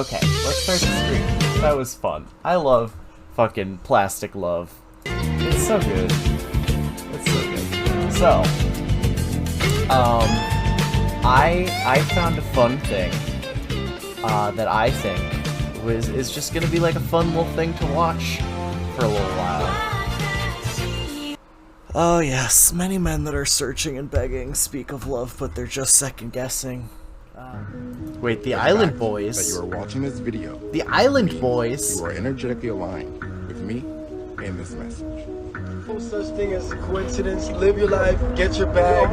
Okay, let's start the stream. That was fun. I love fucking plastic love. It's so good. It's so good. So, I found a fun thing that I think is just gonna be like a fun little thing to watch for a little while. Oh yes, many men that are searching and begging speak of love, but they're just second guessing. Wait, the Island Boys. That you are watching this video. The Island Boys. You are energetically aligned with me and this message. No such thing as a coincidence. Live your life, get your bag,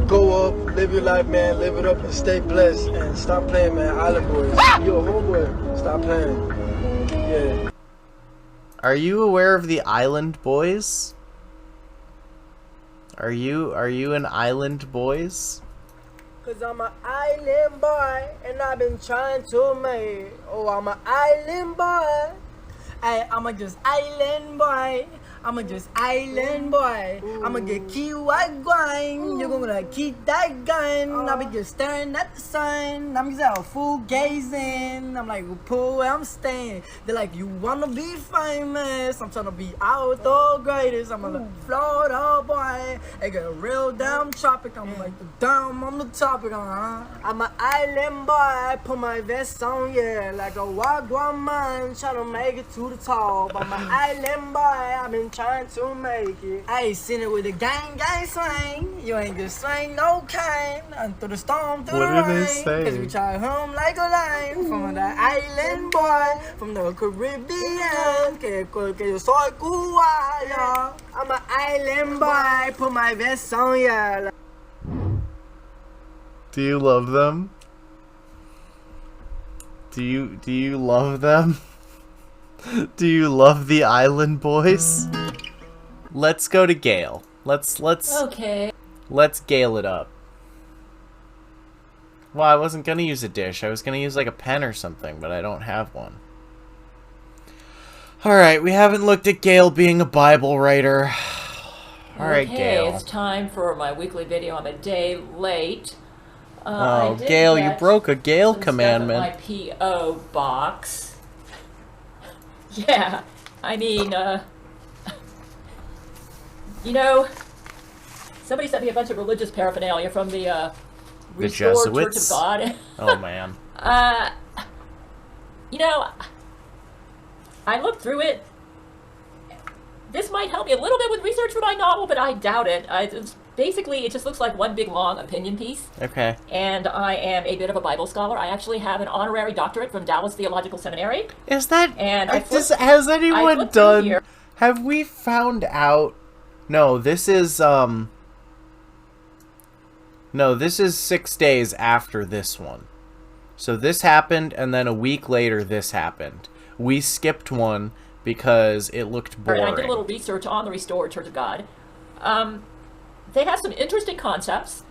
go up, live your life, man. Live it up and stay blessed. And stop playing, man. Island Boys. You're a homeboy. Stop playing. Yeah. Are you aware of the Island Boys? Are you an Island Boys? Cause I'm an island boy, and I've been trying to make. Oh, I'm an island boy. I'm a just island boy. I'm a just island boy. I'ma get key white going. You're gonna keep that gun. I'll be just staring at the sun. I'm just out full gazing. I'm like, pull where I'm staying. They're like, you wanna be famous? I'm trying to be out the greatest. I'm a Florida boy. I got a real damn tropic. I'm like the damn on the topic. I'm an island boy. Put my vest on, yeah, like a wagwan man. Trying to make it to the top. I'm an island boy. I've been trying to make it. I ain't seen it with a gang slang. You ain't just swing no kind. And through the storm, through What the are they rain. saying? Cause we try home like a line. From the island boy, from the Caribbean. Que yo soy cubano. I'm an island boy. Put my vest on, yeah. Do you love them? Do you love them? Do you love the Island Boys? Let's go to Gail. Let's Okay. Let's Gail it up. Well, I wasn't gonna use a dish. I was gonna use like a pen or something, but I don't have one. Alright, we haven't looked at Gail being a Bible writer. Alright, Okay, Gail. it's time for my weekly video. I'm a day late. Oh, Gail, you broke a Gail commandment. My P.O. box. Yeah, I mean, you know, somebody sent me a bunch of religious paraphernalia from the Restored Church of God. Oh, man. You know, I looked through it. This might help me a little bit with research for my novel, but I doubt it. Basically, it just looks like one big, long opinion piece. Okay. And I am a bit of a Bible scholar. I actually have an honorary doctorate from Dallas Theological Seminary. Is that... And has anyone done... Have we found out... No, this is, No, this is 6 days after this one. So this happened, and then a week later this happened. We skipped one because it looked boring. And I did a little research on the Restored Church of God. They have some interesting concepts,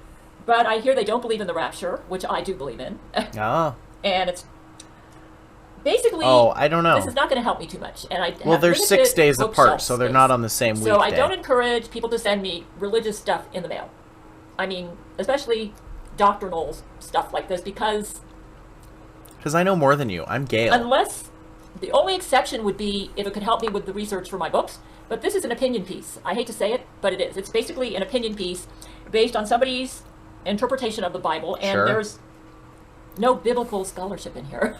but I hear they don't believe in the rapture, which I do believe in. Ah. And it's basically... Oh, I don't know. This is not going to help me too much. And well, they're 6 days apart, so they're not on the same weekday. So I don't encourage people to send me religious stuff in the mail. I mean, especially doctrinal stuff like this, because... Because I know more than you. I'm Gail. Unless... The only exception would be if it could help me with the research for my books. But this is an opinion piece. I hate to say it, but it is. It's basically an opinion piece based on somebody's interpretation of the Bible, and there's no biblical scholarship in here.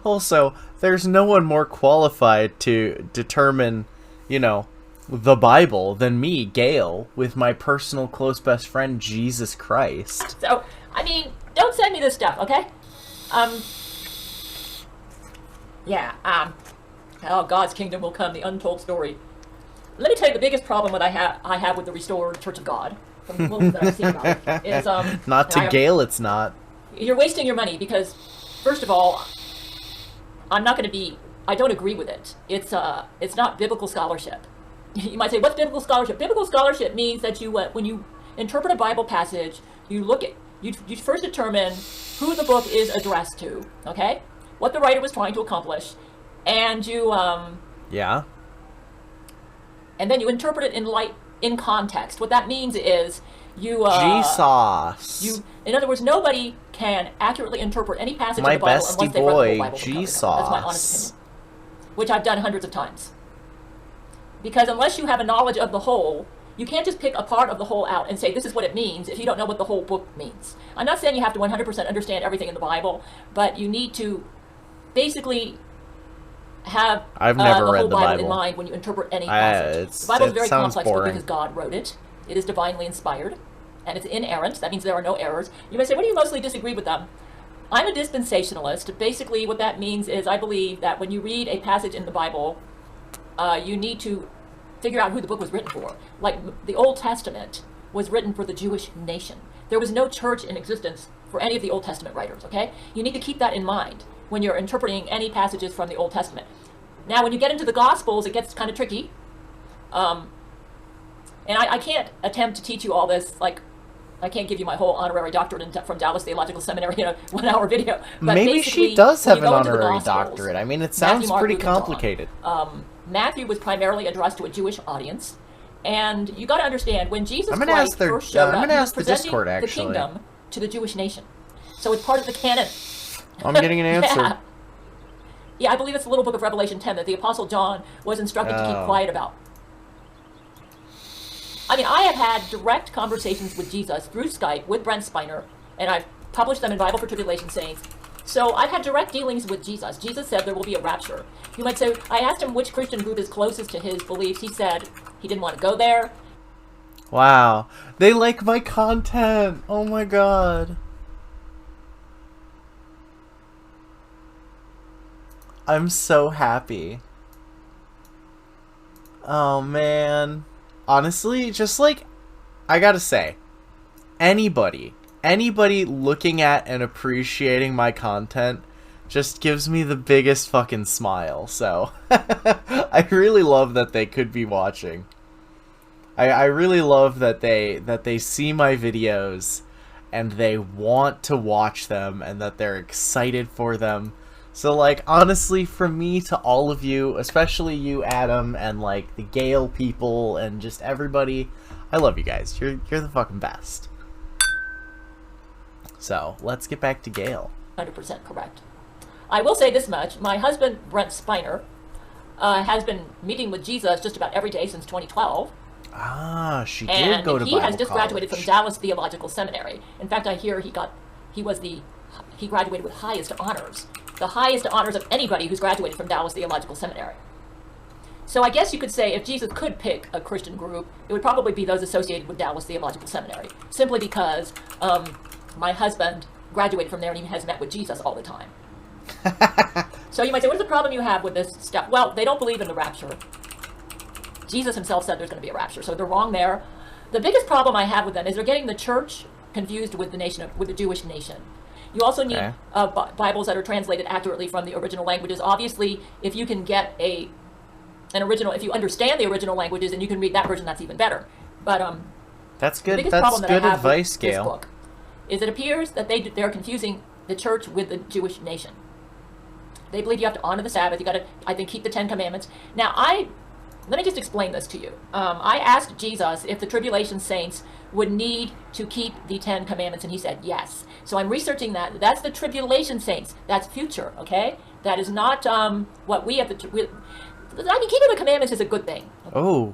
Also, there's no one more qualified to determine, you know, the Bible than me, Gail, with my personal close best friend, Jesus Christ. So, I mean, don't send me this stuff, okay? How God's kingdom will come, the untold story. Let me tell you the biggest problem that I have with the Restored Church of God, from the little that I've seen about it, is not to Gail, it's not. You're wasting your money because, first of all, I don't agree with it. It's not biblical scholarship. You might say, what's biblical scholarship? Biblical scholarship means that you, when you interpret a Bible passage, you first determine who the book is addressed to, okay? What the writer was trying to accomplish, and you and then you interpret it in context. What that means is Jesus. In other words, nobody can accurately interpret any passage My of the Bible bestie unless they read the boy, whole Bible. from cover to cover. That's my honest Jesus. opinion, which I've done hundreds of times. Because unless you have a knowledge of the whole, you can't just pick a part of the whole out and say this is what it means if you don't know what the whole book means. I'm not saying you have to 100% understand everything in the Bible, but you need to basically have I've never the read whole the Bible Bible in mind when you interpret any passage. It's- The Bible is a it very sounds complex book boring. because God wrote it. It is divinely inspired, and it's inerrant. That means there are no errors. You may say, what do you mostly disagree with them? I'm a dispensationalist. Basically, what that means is I believe that when you read a passage in the Bible, you need to figure out who the book was written for. Like the Old Testament was written for the Jewish nation. There was no church in existence for any of the Old Testament writers, okay? You need to keep that in mind when you're interpreting any passages from the Old Testament. Now, when you get into the Gospels, it gets kind of tricky. And I can't attempt to teach you all this, like, I can't give you my whole honorary doctorate from Dallas Theological Seminary in a 1-hour video. But Maybe basically, she does have when an you go into the honorary Gospels, doctorate. I mean, it Matthew, sounds Mark, pretty Luke, and John. complicated. Matthew was primarily addressed to a Jewish audience. And you got to understand, when Jesus I'm gonna Christ ask their- first showed I'm up, gonna he was ask the presenting Discord, the actually. kingdom to the Jewish nation. So it's part of the canon. I'm getting an answer. Yeah. Yeah, I believe it's the little book of Revelation 10 that the Apostle John was instructed to keep Oh. quiet about. I mean, I have had direct conversations with Jesus through Skype with Brent Spiner, and I've published them in Bible for Tribulation Saints. So I've had direct dealings with Jesus. Jesus said there will be a rapture. You might say, I asked him which Christian group is closest to his beliefs. He said he didn't want to go there. Wow. They like my content. Oh my god. I'm so happy. Oh man. Honestly, just like, I gotta say, anybody looking at and appreciating my content just gives me the biggest fucking smile. So I really love that they could be watching. I really love that they see my videos and they want to watch them and that they're excited for them. So, like, honestly, from me to all of you, especially you, Adam, and, like, the Gail people and just everybody, I love you guys. You're the fucking best. So, let's get back to Gail. 100% correct. I will say this much. My husband, Brent Spiner, has been meeting with Jesus just about every day since 2012. Ah, she did And go to he Bible has just graduated from college. Dallas Theological Seminary. In fact, I hear he graduated with highest honors. The highest honors of anybody who's graduated from Dallas Theological Seminary. So I guess you could say if Jesus could pick a Christian group, it would probably be those associated with Dallas Theological Seminary, simply because my husband graduated from there and he has met with Jesus all the time. So you might say, what is the problem you have with this stuff? Well, they don't believe in the rapture. Jesus himself said there's going to be a rapture, so they're wrong there. The biggest problem I have with them is they're getting the church confused with the Jewish nation. You also need Bibles that are translated accurately from the original languages. Obviously, if you can get if you understand the original languages and you can read that version, that's even better. But That's the good. biggest That's problem that good I have advice, with this Gail. book is it appears that they're confusing the church with the Jewish nation. They believe you have to honor the Sabbath. You got to, I think, keep the 10 Commandments. Now, let me just explain this to you. I asked Jesus if the tribulation saints would need to keep the 10 Commandments, and he said yes. So I'm researching that. That's the tribulation saints. That's future, okay? That is not what we have to... I mean, keeping the commandments is a good thing. Oh,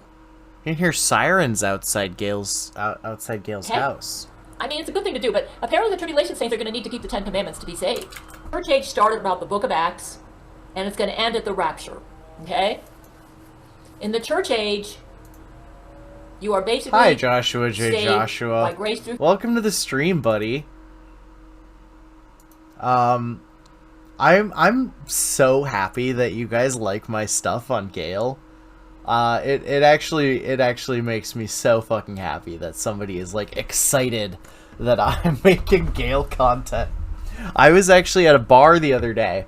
you can hear sirens outside Gail's Okay. house. I mean, it's a good thing to do, but apparently the tribulation saints are going to need to keep the 10 Commandments to be saved. Church age started about the book of Acts, and it's going to end at the rapture, okay? In the church age, you are basically... Hi, Joshua J. saved Joshua. by grace through... Welcome to the stream, buddy. I'm so happy that you guys like my stuff on Gail. It actually makes me so fucking happy that somebody is like excited that I'm making Gail content. I was actually at a bar the other day,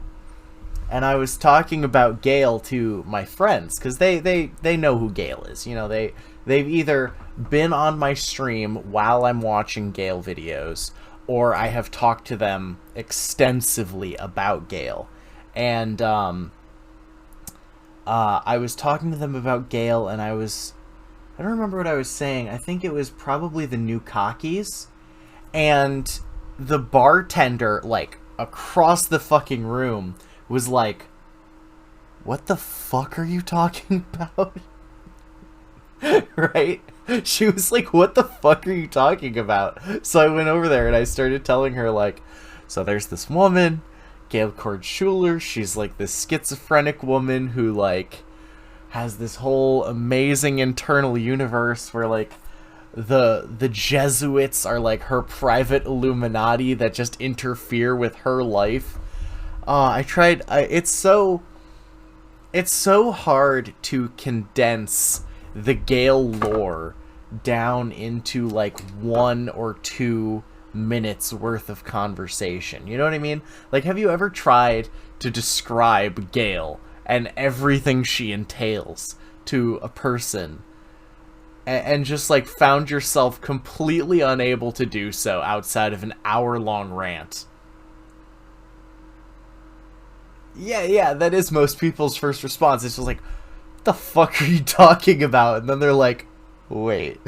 and I was talking about Gail to my friends because they know who Gail is. You know, they've either been on my stream while I'm watching Gail videos, or I have talked to them extensively about Gail. And I was talking to them about Gail, and I was I don't remember what I was saying. I think it was probably the new cockies. And the bartender, like, across the fucking room was like, what the fuck are you talking about? Right? She was like, what the fuck are you talking about? So I went over there and I started telling her, like, so there's this woman, Gail Cord-Schuler. She's like this schizophrenic woman who, like, has this whole amazing internal universe where, like, the Jesuits are like her private Illuminati that just interfere with her life. It's so hard to condense the Gail lore down into like 1 or 2 minutes worth of conversation. You know what I mean? Like, have you ever tried to describe Gail and everything she entails to a person and just like found yourself completely unable to do so outside of an hour-long rant? Yeah, that is most people's first response. It's just like, what the fuck are you talking about? And then they're like, wait.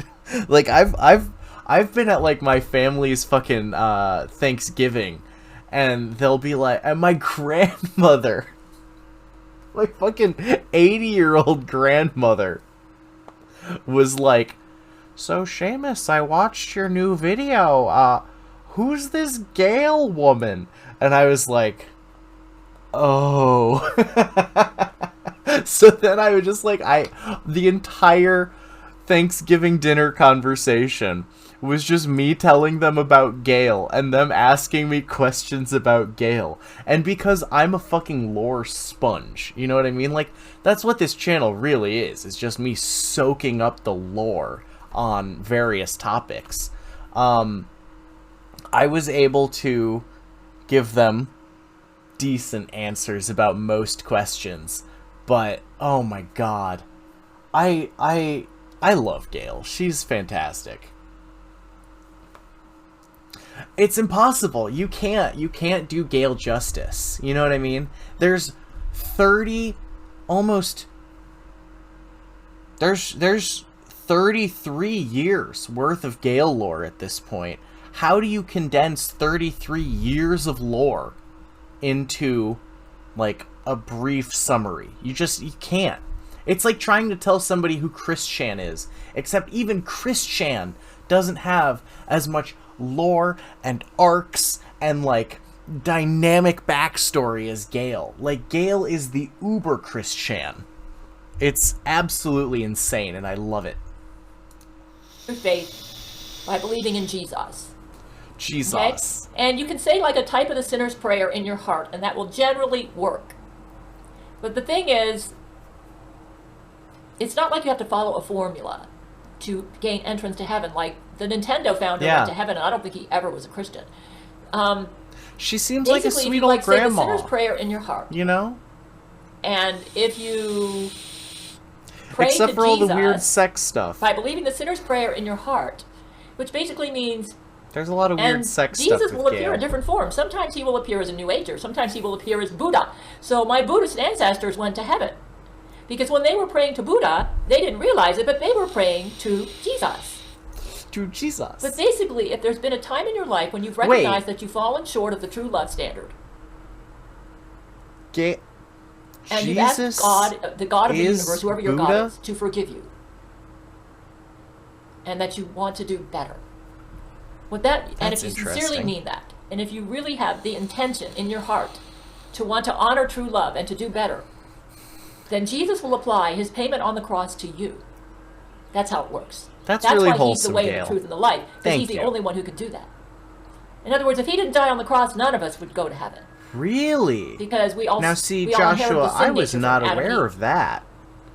Like, I've been at like my family's fucking Thanksgiving, and they'll be like, and my grandmother, my fucking 80-year-old grandmother, was like, so Seamus, I watched your new video. Who's this Gail woman? And I was like, oh. So then I was just like, the entire Thanksgiving dinner conversation was just me telling them about Gail and them asking me questions about Gail. And because I'm a fucking lore sponge, you know what I mean? Like, that's what this channel really is. It's just me soaking up the lore on various topics. I was able to give them decent answers about most questions, but oh my god, I love Gail. She's fantastic. It's impossible. You can't do Gail justice. You know what I mean? There's 33 years worth of Gail lore at this point. How do you condense 33 years of lore into like a brief summary? You can't. It's like trying to tell somebody who Chris-chan is, except even Chris-chan doesn't have as much lore and arcs and like dynamic backstory as Gail. Like, Gail is the uber Chris-chan. It's absolutely insane, and I love it. Your faith by believing in Jesus. Jesus. Okay? And you can say like a type of the sinner's prayer in your heart, and that will generally work. But the thing is, it's not like you have to follow a formula to gain entrance to heaven. Like the Nintendo founder went to heaven, and I don't think he ever was a Christian. She seems like a Basically, sweet if you, old like, say the grandma. sinner's prayer in your heart, You know? and if you pray Except to for all Jesus the weird sex stuff. by believing the sinner's prayer in your heart, which basically means, There's a lot of weird and sex stuff Jesus with will appear Gail. in different forms. Sometimes he will appear as a New Ager. Sometimes he will appear as Buddha. So my Buddhist ancestors went to heaven. Because when they were praying to Buddha, they didn't realize it, but they were praying to Jesus. To Jesus. But basically, if there's been a time in your life when you've recognized that you've fallen short of the true love standard, and you've asked God, the God of the universe, whoever your Buddha? God is, to forgive you, and that you want to do better. And That's if you sincerely interesting. mean that, and if you really have the intention in your heart to want to honor true love and to do better, then Jesus will apply his payment on the cross to you. That's how it works. That's That's really why wholesome, he's the way, Gail. the truth, and the life. Because Thank he's the you. only one who can do that. In other words, if he didn't die on the cross, none of us would go to heaven. Really? Because we all Now see, we all inherit Joshua, the sin I was nature not from Adam and aware Eve. of that.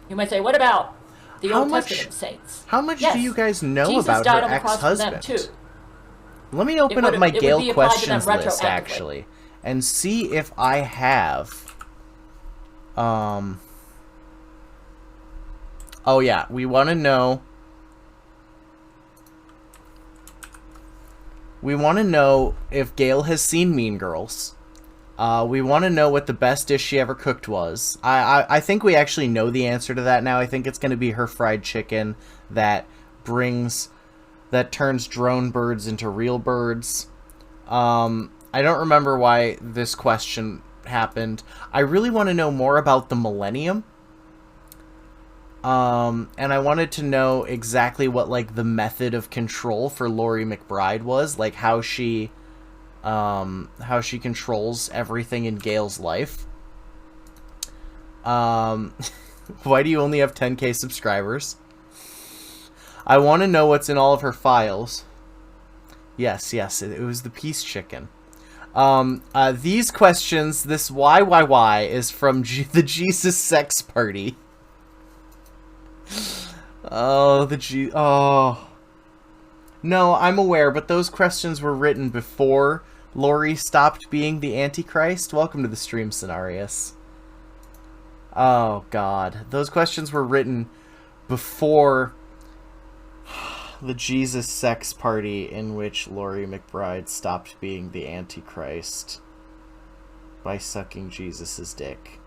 You might say, what about the How Old much- Testament saints? How much Yes, do you guys know Jesus about died her on the cross for them, ex-husband? too. Let me open up would- my it would Gail be applied to them questions list, retroactively. actually, and see if I have... Oh yeah, we want to know... We want to know if Gail has seen Mean Girls. We want to know what the best dish she ever cooked was. I think we actually know the answer to that now. I think it's going to be her fried chicken that turns drone birds into real birds. I don't remember why this question happened. I really want to know more about the millennium. And I wanted to know exactly what, like, the method of control for Laurie McBride was, like how she controls everything in Gail's life. Why do you only have 10K subscribers? I want to know what's in all of her files. Yes, it was the peace chicken. These questions, this why is from the Jesus Sex Party. Oh, No, I'm aware, but those questions were written before Laurie stopped being the Antichrist. Welcome to the stream, Scenarius. Oh, God. Those questions were written before the Jesus Sex Party in which Laurie McBride stopped being the Antichrist by sucking Jesus's dick.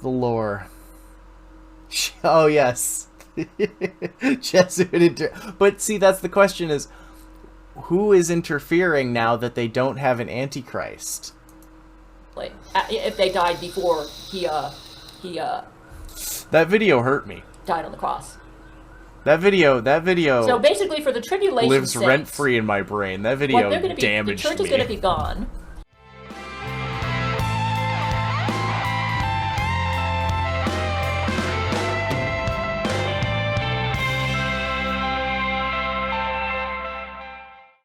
The lore. Oh, yes. Jesuit but see, that's the question, is who is interfering now that they don't have an Antichrist? Like, if they died before he That video hurt me. died on the cross. That video So basically, for the tribulation lives saints, rent free in my brain. That video what they're gonna be, damaged the church is me. going to be gone.